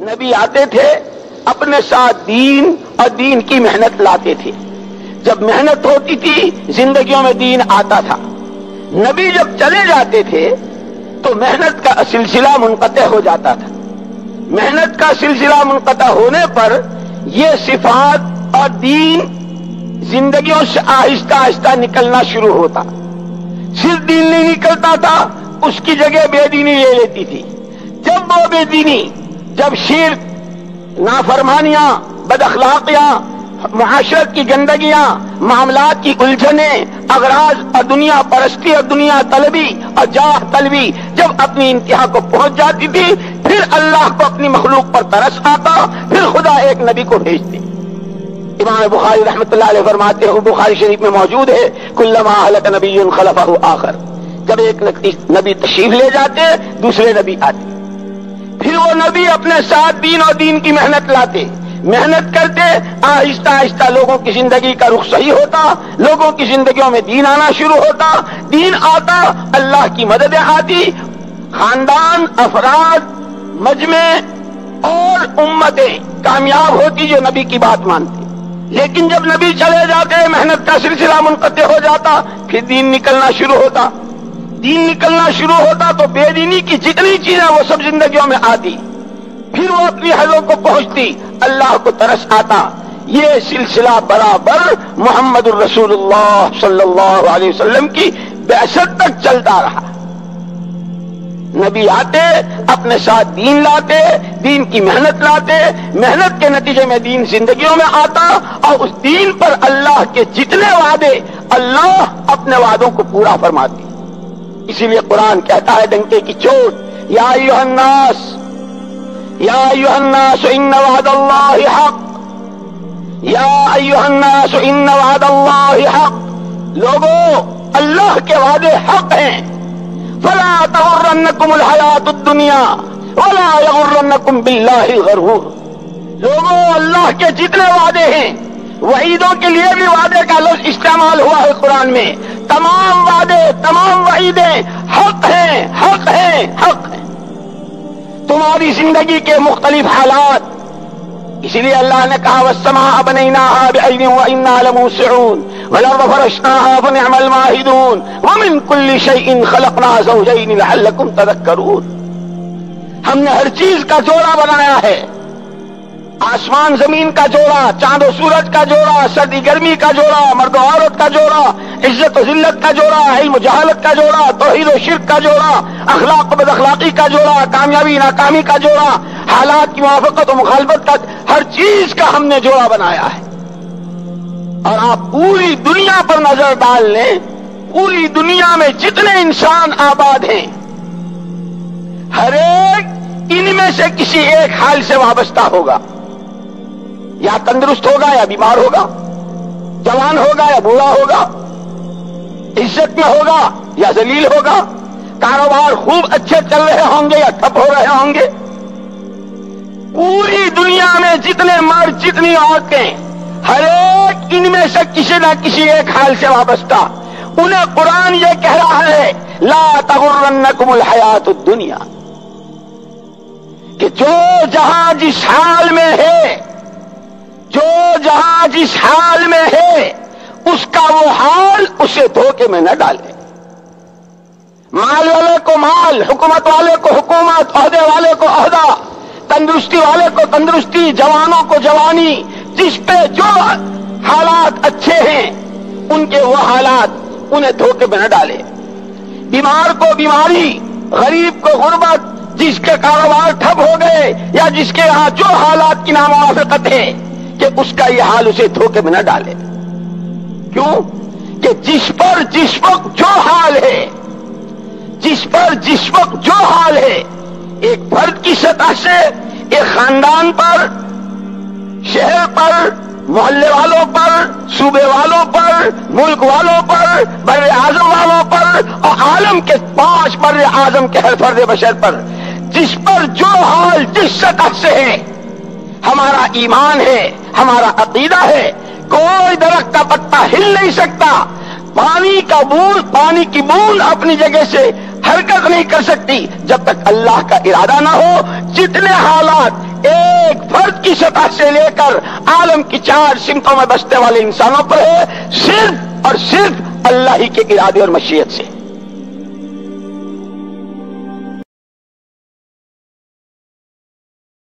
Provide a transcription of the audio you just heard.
نبی آتے تھے اپنے ساتھ دین اور دین کی محنت لاتے تھے. جب محنت ہوتی تھی زندگیوں میں دین آتا تھا. نبی جب چلے جاتے تھے تو محنت کا سلسلہ منقطع ہو جاتا تھا. محنت کا سلسلہ منقطع ہونے پر یہ صفات اور دین زندگیوں سے آہستہ آہستہ نکلنا شروع ہوتا. صرف دین نہیں نکلتا تھا، اس کی جگہ بے دینی لے لیتی تھی. جب وہ بے دینی، جب شرک، نافرمانیاں، بد اخلاقیاں، معاشرت کی گندگیاں، معاملات کی الجھنیں، اغراض اور دنیا پرستی اور دنیا طلبی اور جاہ طلبی جب اپنی انتہا کو پہنچ جاتی تھی، پھر اللہ کو اپنی مخلوق پر ترس آتا، پھر خدا ایک نبی کو بھیجتے. امام بخاری رحمۃ اللہ علیہ فرماتے ہیں، بخاری شریف میں موجود ہے، کلما ہلک نبی خلفہ آخر. جب ایک نبی تشریف لے جاتے دوسرے نبی آتے، پھر وہ نبی اپنے ساتھ دین اور دین کی محنت لاتے، محنت کرتے، آہستہ آہستہ لوگوں کی زندگی کا رخ صحیح ہوتا، لوگوں کی زندگیوں میں دین آنا شروع ہوتا. دین آتا، اللہ کی مددیں آتی، خاندان، افراد، مجمع اور امتیں کامیاب ہوتی جو نبی کی بات مانتی. لیکن جب نبی چلے جاتے محنت کا سلسلہ منقطع ہو جاتا، پھر دین نکلنا شروع ہوتا. دین نکلنا شروع ہوتا تو بے دینی کی جتنی چیزیں وہ سب زندگیوں میں آتی، پھر وہ اپنی حدوں کو پہنچتی، اللہ کو ترس آتا. یہ سلسلہ برابر محمد الرسول اللہ صلی اللہ علیہ وسلم کی بعثت تک چلتا رہا. نبی آتے، اپنے ساتھ دین لاتے، دین کی محنت لاتے، محنت کے نتیجے میں دین زندگیوں میں آتا، اور اس دین پر اللہ کے جتنے وعدے اللہ اپنے وعدوں کو پورا فرماتی. اسی لیے قرآن کہتا ہے ڈنکے کی چوٹ، یا ایھا الناس، یا ایھا الناس ان وعد اللہ حق، یا ایھا الناس ان وعد اللہ حق. لوگوں، اللہ کے وعدے حق ہیں. فلا تغرنکم الحیات الدنیا ولا یغرنکم باللہ الغرور. لوگوں، اللہ کے جتنے وعدے ہیں، وعیدوں کے لیے بھی وعدے کا لفظ استعمال ہوا ہے قرآن میں. تمام وعدے، تمام وعیدیں حق ہیں، حق ہیں، حق ہیں. تمہاری زندگی کے مختلف حالات، اسی لیے اللہ نے کہا والسماء بنيناها بعيد وإنا لموسعون والأرض فرشناها فنعم الماهدون ومن كل شيء خلقنا زوجين لعلكم تذكرون. ہم نے ہر چیز کا جوڑا بنایا ہے، آسمان زمین کا جوڑا، چاند و سورج کا جوڑا، سردی گرمی کا جوڑا، مرد و عورت کا جوڑا، عزت و ذلت کا جوڑا، علم و جہالت کا جوڑا، توحید و شرک کا جوڑا، اخلاق و بد اخلاقی کا جوڑا، کامیابی ناکامی کا جوڑا، حالات کی موافقت و مخالفت کا، ہر چیز کا ہم نے جوڑا بنایا ہے. اور آپ پوری دنیا پر نظر ڈال لیں، پوری دنیا میں جتنے انسان آباد ہیں، ہر ایک ان میں سے کسی ایک حال سے وابستہ ہوگا. یا تندرست ہوگا یا بیمار ہوگا، جوان ہوگا یا بوڑھا ہوگا، عزت میں ہوگا یا ذلیل ہوگا، کاروبار خوب اچھے چل رہے ہوں گے یا ٹھپ ہو رہے ہوں گے. پوری دنیا میں جتنے مرد، جتنی عورتیں، ہر ایک ان میں سے کسی نہ کسی ایک حال سے وابستہ. انہیں قرآن یہ کہہ رہا ہے لا تغرنکم الحیات الدنیا، کہ جو جہاں جس حال میں ہے، جو جہاں جس حال میں ہے، اس کا وہ حال اسے دھوکے میں نہ ڈالے. مال والے کو مال، حکومت والے کو حکومت، عہدے والے کو عہدہ، تندرستی والے کو تندرستی، جوانوں کو جوانی، جس پہ جو حالات اچھے ہیں ان کے وہ حالات انہیں دھوکے میں نہ ڈالے. بیمار کو بیماری، غریب کو غربت، جس کے کاروبار ٹھپ ہو گئے یا جس کے یہاں جو حالات کی ناموافقت ہے، کہ اس کا یہ حال اسے دھوکے میں نہ ڈالے. کیوں؟ کہ جس پر جس وقت جو حال ہے، جس پر جس وقت جو حال ہے، ایک فرد کی سطح سے، ایک خاندان پر، شہر پر، محلے والوں پر، صوبے والوں پر، ملک والوں پر، بر اعظم والوں پر، اور عالم کے 5 بر اعظم کے ہر فرد بشر پر، جس پر جو حال جس سطح سے ہے، ہمارا ایمان ہے، ہمارا عقیدہ ہے، کوئی درخت کا پتا ہل نہیں سکتا، پانی کی بوند اپنی جگہ سے حرکت نہیں کر سکتی جب تک اللہ کا ارادہ نہ ہو. جتنے حالات ایک فرد کی سطح سے لے کر عالم کی 4 سمتوں میں بسنے والے انسانوں پر ہے، صرف اور صرف اللہ ہی کے ارادے اور مشیت سے.